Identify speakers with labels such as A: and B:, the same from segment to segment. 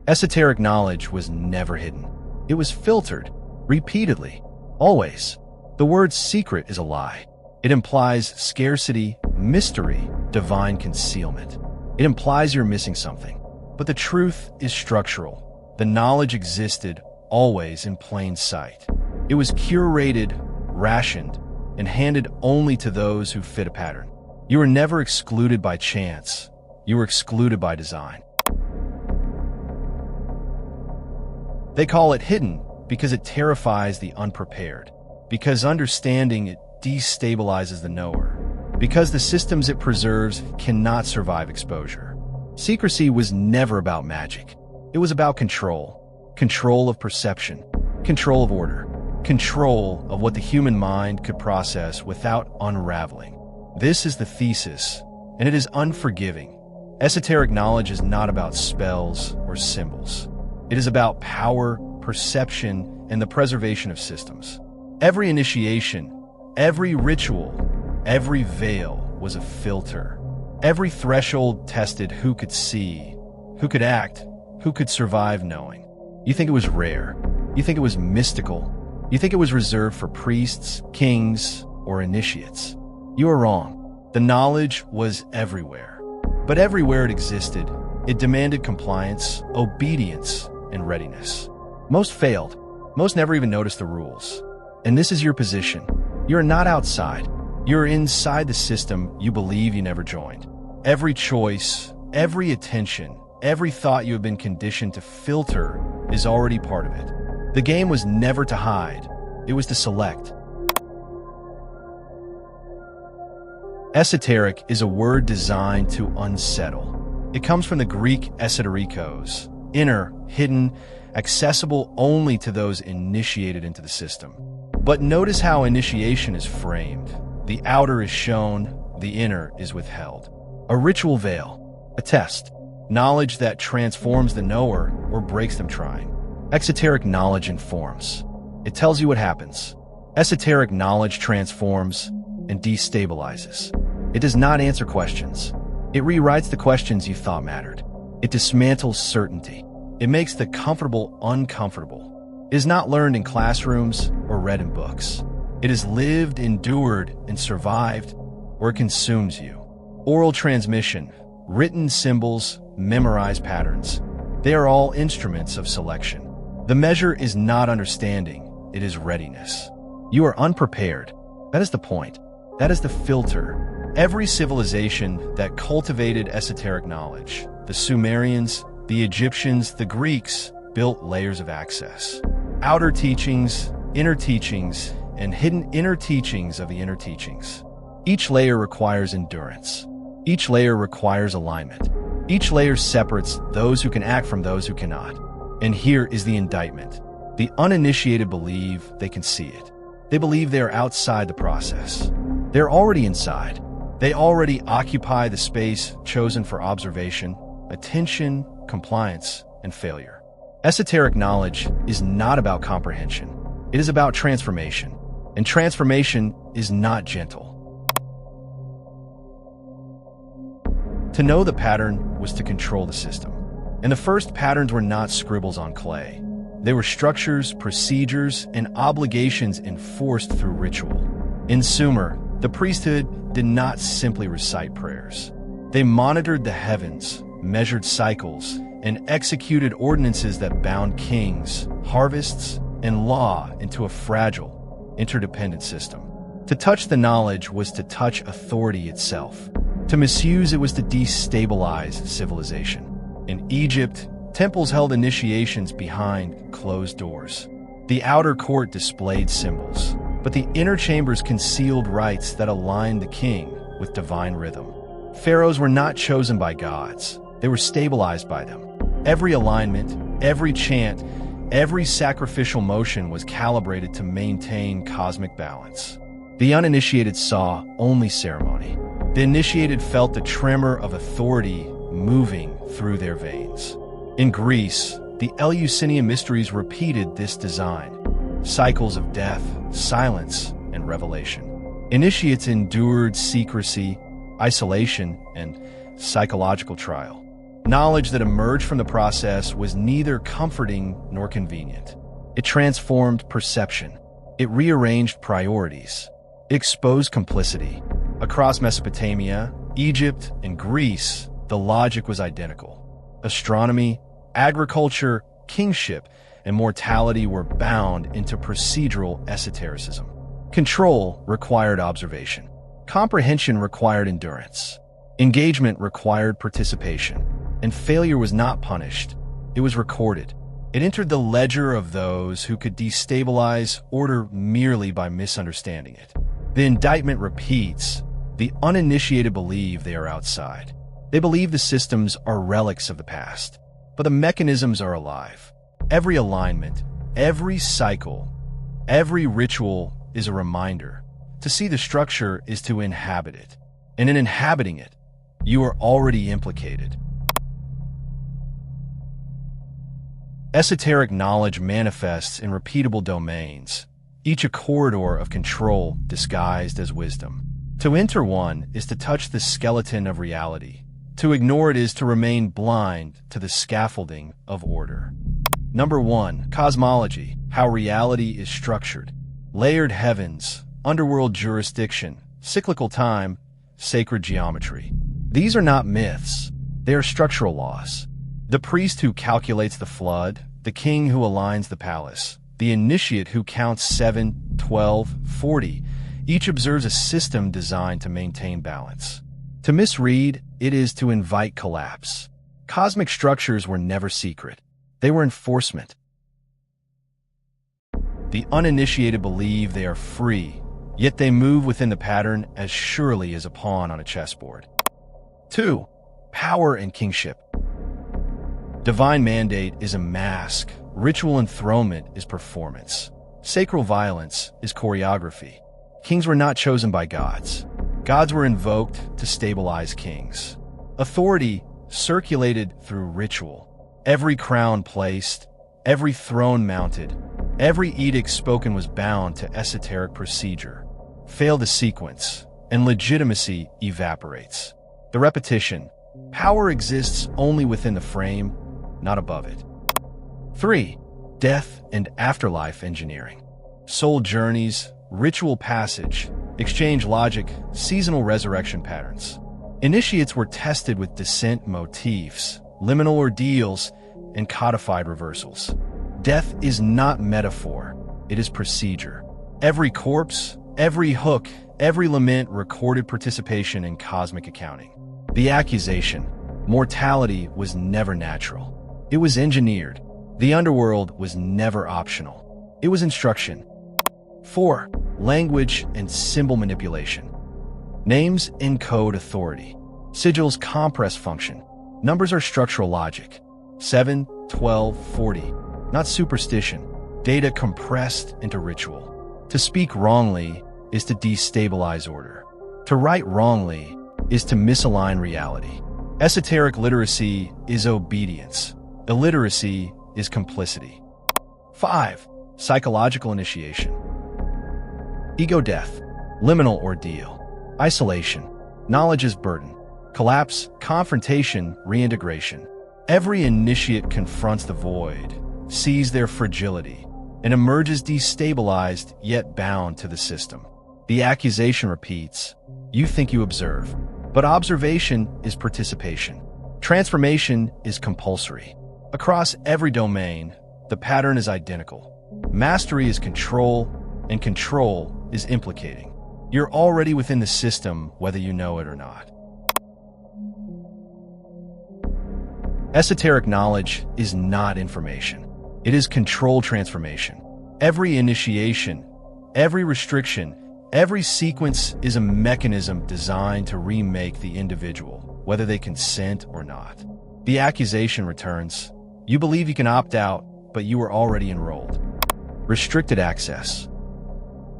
A: Esoteric knowledge was never hidden. It was filtered, repeatedly, always. The word secret is a lie. It implies scarcity, mystery, divine concealment. It implies you're missing something. But the truth is structural. The knowledge existed, always in plain sight. It was curated, rationed, and handed only to those who fit a pattern. You were never excluded by chance. You were excluded by design. They call it hidden because it terrifies the unprepared, because understanding it destabilizes the knower, because the systems it preserves cannot survive exposure. Secrecy was never about magic. It was about control. Control of perception, control of order, control of what the human mind could process without unraveling. This is the thesis, and it is unforgiving. Esoteric knowledge is not about spells or symbols. It is about power, perception, and the preservation of systems. Every initiation, every ritual, every veil was a filter. Every threshold tested who could see, who could act, who could survive knowing. You think it was rare. You think it was mystical. You think it was reserved for priests, kings, or initiates. You are wrong. The knowledge was everywhere. But everywhere it existed, it demanded compliance, obedience, and readiness. Most failed. Most never even noticed the rules. And this is your position. You're not outside. You're inside the system you believe you never joined. Every choice, every attention, every thought you have been conditioned to filter is already part of it. The game was never to hide. It was to select. Esoteric is a word designed to unsettle. It comes from the Greek esoterikos, inner, hidden, accessible only to those initiated into the system. But notice how initiation is framed. The outer is shown, the inner is withheld. A ritual veil, a test, knowledge that transforms the knower or breaks them trying. Exoteric knowledge informs. It tells you what happens. Esoteric knowledge transforms and destabilizes. It does not answer questions. It rewrites the questions you thought mattered. It dismantles certainty. It makes the comfortable uncomfortable. It is not learned in classrooms or read in books. It is lived, endured, and survived, or it consumes you. Oral transmission, written symbols, memorized patterns. They are all instruments of selection. The measure is not understanding, it is readiness. You are unprepared. That is the point. That is the filter. Every civilization that cultivated esoteric knowledge, the Sumerians, the Egyptians, the Greeks, built layers of access. Outer teachings, inner teachings, and hidden inner teachings of the inner teachings. Each layer requires endurance. Each layer requires alignment. Each layer separates those who can act from those who cannot. And here is the indictment. The uninitiated believe they can see it. They believe they are outside the process. They're already inside. They already occupy the space chosen for observation, attention, compliance, and failure. Esoteric knowledge is not about comprehension. It is about transformation. And transformation is not gentle. To know the pattern was to control the system. And the first patterns were not scribbles on clay. They were structures, procedures, and obligations enforced through ritual. In Sumer, the priesthood did not simply recite prayers. They monitored the heavens, measured cycles, and executed ordinances that bound kings, harvests, and law into a fragile, interdependent system. To touch the knowledge was to touch authority itself. To misuse it was to destabilize civilization. In Egypt, temples held initiations behind closed doors. The outer court displayed symbols, but the inner chambers concealed rites that aligned the king with divine rhythm. Pharaohs were not chosen by gods. They were stabilized by them. Every alignment, every chant, every sacrificial motion was calibrated to maintain cosmic balance. The uninitiated saw only ceremony. The initiated felt the tremor of authority moving through their veins. In Greece, the Eleusinian mysteries repeated this design. Cycles of death, silence, and revelation. Initiates endured secrecy, isolation, and psychological trial. Knowledge that emerged from the process was neither comforting nor convenient. It transformed perception. It rearranged priorities. It exposed complicity. Across Mesopotamia, Egypt, and Greece, the logic was identical. Astronomy, agriculture, kingship, and mortality were bound into procedural esotericism. Control required observation. Comprehension required endurance. Engagement required participation. And failure was not punished. It was recorded. It entered the ledger of those who could destabilize order merely by misunderstanding it. The indictment repeats. The uninitiated believe they are outside. They believe the systems are relics of the past. But the mechanisms are alive. Every alignment, every cycle, every ritual is a reminder. To see the structure is to inhabit it. And in inhabiting it, you are already implicated. Esoteric knowledge manifests in repeatable domains, each a corridor of control disguised as wisdom. To enter one is to touch the skeleton of reality. To ignore it is to remain blind to the scaffolding of order. Number 1. Cosmology, how reality is structured. Layered heavens, underworld jurisdiction, cyclical time, sacred geometry. These are not myths. They are structural laws. The priest who calculates the flood, the king who aligns the palace, the initiate who counts 7, 12, 40, each observes a system designed to maintain balance. To misread, it is to invite collapse. Cosmic structures were never secret. They were enforcement. The uninitiated believe they are free, yet they move within the pattern as surely as a pawn on a chessboard. 2. Power and kingship. Divine mandate is a mask. Ritual enthronement is performance. Sacral violence is choreography. Kings were not chosen by gods. Gods were invoked to stabilize kings. Authority circulated through ritual. Every crown placed, every throne mounted, every edict spoken was bound to esoteric procedure. Fail the sequence, and legitimacy evaporates. The repetition. Power exists only within the frame, not above it. 3. Death and afterlife engineering. Soul journeys, ritual passage, exchange logic, seasonal resurrection patterns. Initiates were tested with descent motifs, liminal ordeals, and codified reversals. Death is not metaphor, it is procedure. Every corpse, every hook, every lament recorded participation in cosmic accounting. The accusation, mortality was never natural. It was engineered. The underworld was never optional. It was instruction. 4. Language and symbol manipulation. Names encode authority. Sigils compress function. Numbers are structural logic. 7, 12, 40. Not superstition. Data compressed into ritual. To speak wrongly is to destabilize order. To write wrongly is to misalign reality. Esoteric literacy is obedience. Illiteracy is complicity. 5. Psychological initiation. Ego death, liminal ordeal, isolation, knowledge is burden, collapse, confrontation, reintegration. Every initiate confronts the void, sees their fragility, and emerges destabilized yet bound to the system. The accusation repeats. You think you observe, but observation is participation. Transformation is compulsory. Across every domain, the pattern is identical. Mastery is control, and control is implicating. You're already within the system, whether you know it or not. Esoteric knowledge is not information. It is control transformation. Every initiation, every restriction, every sequence is a mechanism designed to remake the individual, whether they consent or not. The accusation returns. You believe you can opt out, but you are already enrolled. Restricted access.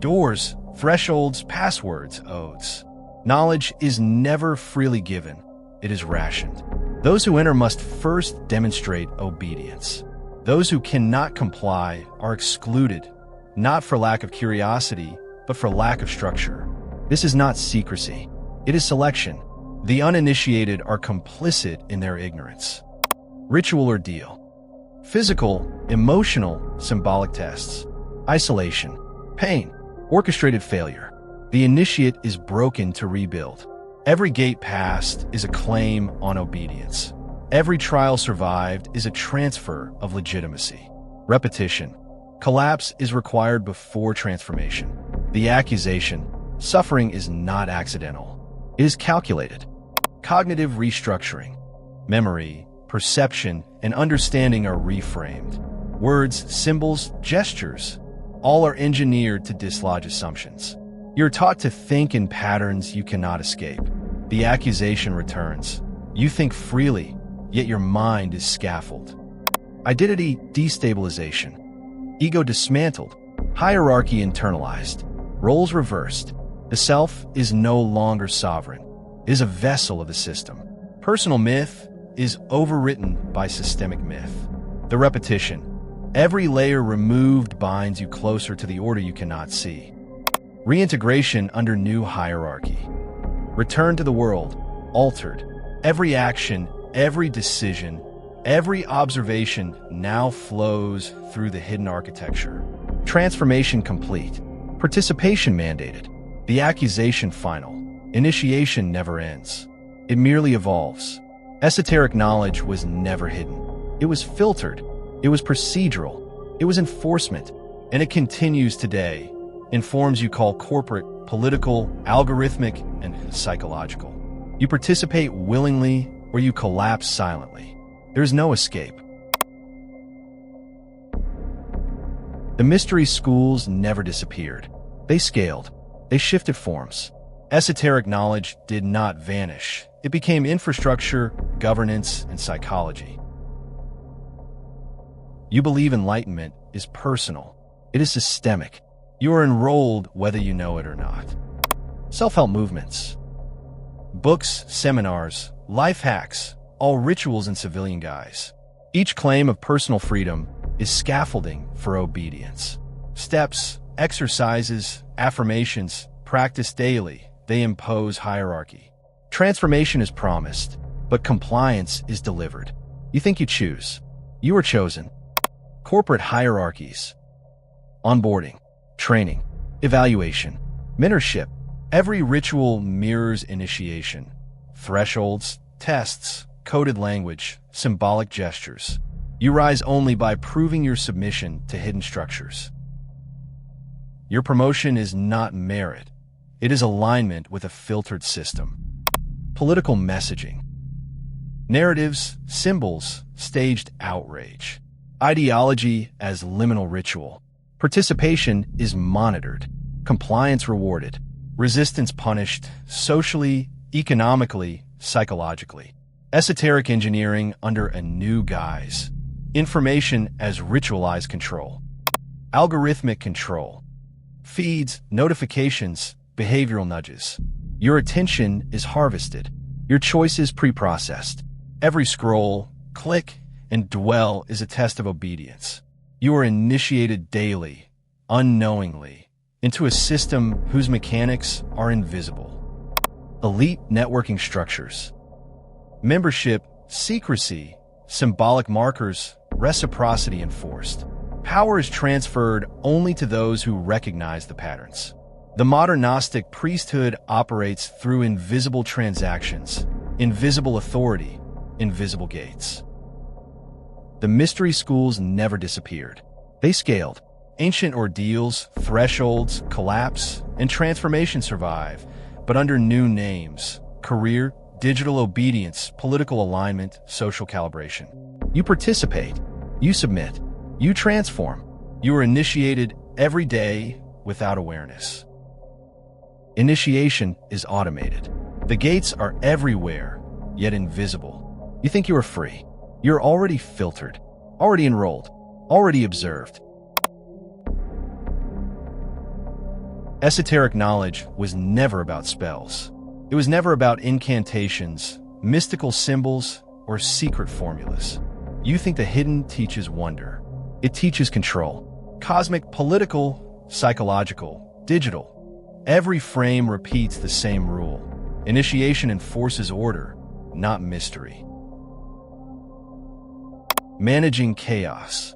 A: Doors, thresholds, passwords, oaths. Knowledge is never freely given. It is rationed. Those who enter must first demonstrate obedience. Those who cannot comply are excluded, not for lack of curiosity, but for lack of structure. This is not secrecy. It is selection. The uninitiated are complicit in their ignorance. Ritual ordeal. Physical, emotional, symbolic tests. Isolation, pain, orchestrated failure. The initiate is broken to rebuild. Every gate passed is a claim on obedience. Every trial survived is a transfer of legitimacy. Repetition. Collapse is required before transformation. The accusation, suffering is not accidental. It is calculated. Cognitive restructuring. Memory, perception, and understanding are reframed. Words, symbols, gestures, all are engineered to dislodge assumptions. You're taught to think in patterns you cannot escape. The accusation returns. You think freely, yet your mind is scaffolded. Identity destabilization. Ego dismantled. Hierarchy internalized. Roles reversed. The self is no longer sovereign. It is a vessel of the system. Personal myth is overwritten by systemic myth. The repetition. Every layer removed binds you closer to the order you cannot see. Reintegration under new hierarchy. Return to the world, altered. Every action, every decision, every observation now flows through the hidden architecture. Transformation complete. Participation mandated. The accusation final. Initiation never ends. It merely evolves. Esoteric knowledge was never hidden. It was filtered. It was procedural. It was enforcement. And it continues today in forms you call corporate, political, algorithmic, and psychological. You participate willingly or you collapse silently. There is no escape. The mystery schools never disappeared. They scaled. They shifted forms. Esoteric knowledge did not vanish. It became infrastructure, governance, and psychology. You believe enlightenment is personal. It is systemic. You are enrolled whether you know it or not. Self-help movements. Books, seminars, life hacks, all rituals in civilian guise. Each claim of personal freedom is scaffolding for obedience. Steps, exercises, affirmations, practiced daily, they impose hierarchy. Transformation is promised, but compliance is delivered. You think you choose. You are chosen. Corporate hierarchies. Onboarding, training, evaluation, mentorship. Every ritual mirrors initiation. Thresholds, tests, coded language, symbolic gestures. You rise only by proving your submission to hidden structures. Your promotion is not merit. It is alignment with a filtered system. Political messaging. Narratives, symbols, staged outrage. Ideology as liminal ritual. Participation is monitored. Compliance rewarded. Resistance punished, socially, economically, psychologically. Esoteric engineering under a new guise. Information as ritualized control. Algorithmic control. Feeds, notifications, behavioral nudges. Your attention is harvested. Your choices pre-processed. Every scroll, click, and dwell is a test of obedience. You are initiated daily, unknowingly, into a system whose mechanics are invisible. Elite networking structures. Membership, secrecy, symbolic markers, reciprocity enforced. Power is transferred only to those who recognize the patterns. The modern Gnostic priesthood operates through invisible transactions, invisible authority, invisible gates. The mystery schools never disappeared. They scaled. Ancient ordeals, thresholds, collapse, and transformation survive, but under new names: career, digital obedience, political alignment, social calibration. You participate. You submit. You transform. You are initiated every day without awareness. Initiation is automated. The gates are everywhere, yet invisible. You think you are free. You're already filtered, already enrolled, already observed. Esoteric knowledge was never about spells. It was never about incantations, mystical symbols, or secret formulas. You think the hidden teaches wonder. It teaches control. Cosmic, political, psychological, digital. Every frame repeats the same rule. Initiation enforces order, not mystery. Managing chaos.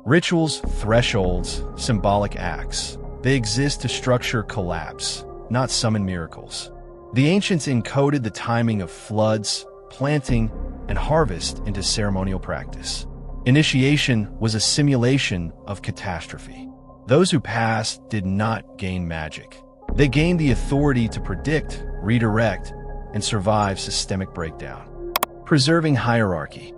A: Rituals, thresholds, symbolic acts. They exist to structure collapse, not summon miracles. The ancients encoded the timing of floods, planting, and harvest into ceremonial practice. Initiation was a simulation of catastrophe. Those who passed did not gain magic. They gained the authority to predict, redirect, and survive systemic breakdown. Preserving hierarchy.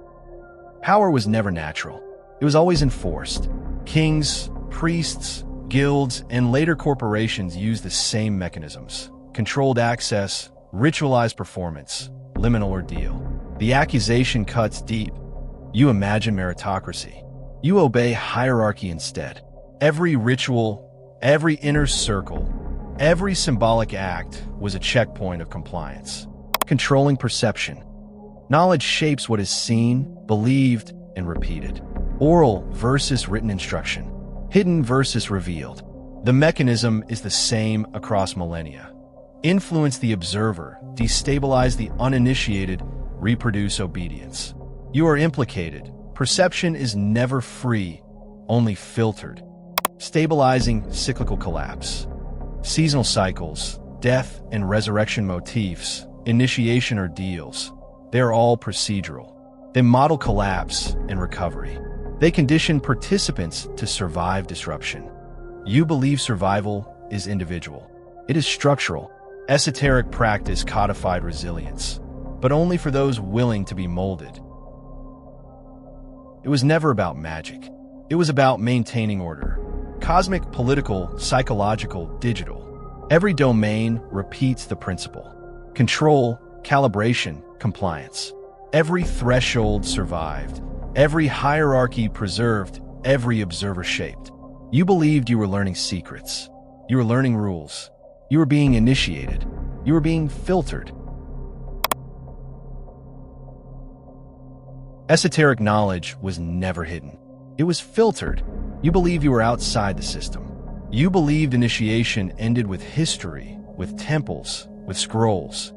A: Power was never natural. It was always enforced. Kings, priests, guilds, and later corporations used the same mechanisms: controlled access, ritualized performance, liminal ordeal. The accusation cuts deep. You imagine meritocracy. You obey hierarchy instead. Every ritual, every inner circle, every symbolic act was a checkpoint of compliance. Controlling perception. Knowledge shapes what is seen, believed, and repeated. Oral versus written instruction. Hidden versus revealed. The mechanism is the same across millennia. Influence the observer, destabilize the uninitiated, reproduce obedience. You are implicated. Perception is never free, only filtered. Stabilizing cyclical collapse. Seasonal cycles, death and resurrection motifs, initiation ordeals. They're all procedural. They model collapse and recovery. They condition participants to survive disruption. You believe survival is individual. It is structural. Esoteric practice codified resilience, but only for those willing to be molded. It was never about magic. It was about maintaining order. Cosmic, political, psychological, digital. Every domain repeats the principle. Control, calibration, compliance. Every threshold survived. Every hierarchy preserved. Every observer shaped. You believed you were learning secrets. You were learning rules. You were being initiated. You were being filtered. Esoteric knowledge was never hidden. It was filtered. You believed you were outside the system. You believed initiation ended with history, with temples, with scrolls.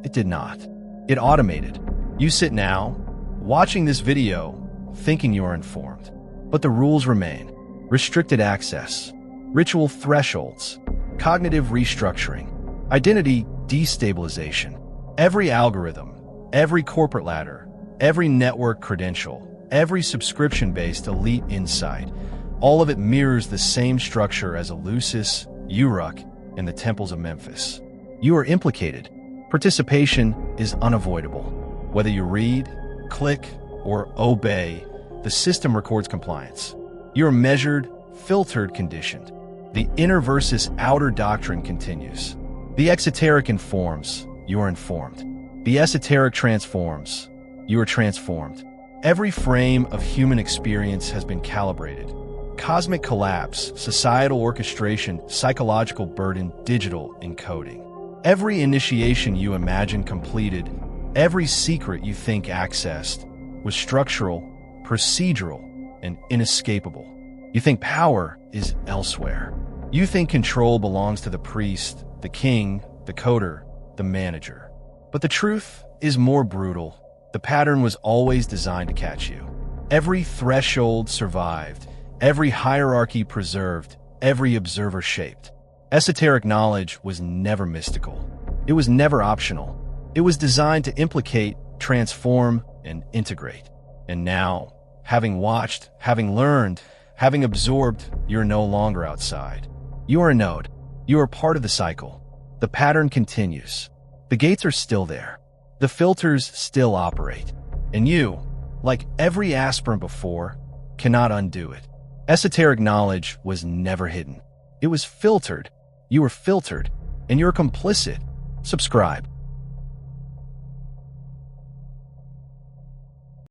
A: It did not. It automated. You sit now, watching this video, thinking you are informed. But the rules remain. Restricted access, ritual thresholds, cognitive restructuring, identity destabilization. Every algorithm, every corporate ladder, every network credential, every subscription-based elite insight, all of it mirrors the same structure as Eleusis, Uruk, and the temples of Memphis. You are implicated. Participation is unavoidable. Whether you read, click, or obey, the system records compliance. You are measured, filtered, conditioned. The inner versus outer doctrine continues. The exoteric informs, you are informed. The esoteric transforms, you are transformed. Every frame of human experience has been calibrated. Cosmic collapse, societal orchestration, psychological burden, digital encoding. Every initiation you imagine completed, every secret you think accessed, was structural, procedural, and inescapable. You think power is elsewhere. You think control belongs to the priest, the king, the coder, the manager. But the truth is more brutal. The pattern was always designed to catch you. Every threshold survived, every hierarchy preserved, every observer shaped. Esoteric knowledge was never mystical. It was never optional. It was designed to implicate, transform, and integrate. And now, having watched, having learned, having absorbed, you're no longer outside. You are a node. You are part of the cycle. The pattern continues. The gates are still there. The filters still operate. And you, like every aspirant before, cannot undo it. Esoteric knowledge was never hidden. It was filtered. You were filtered, and you're complicit. Subscribe.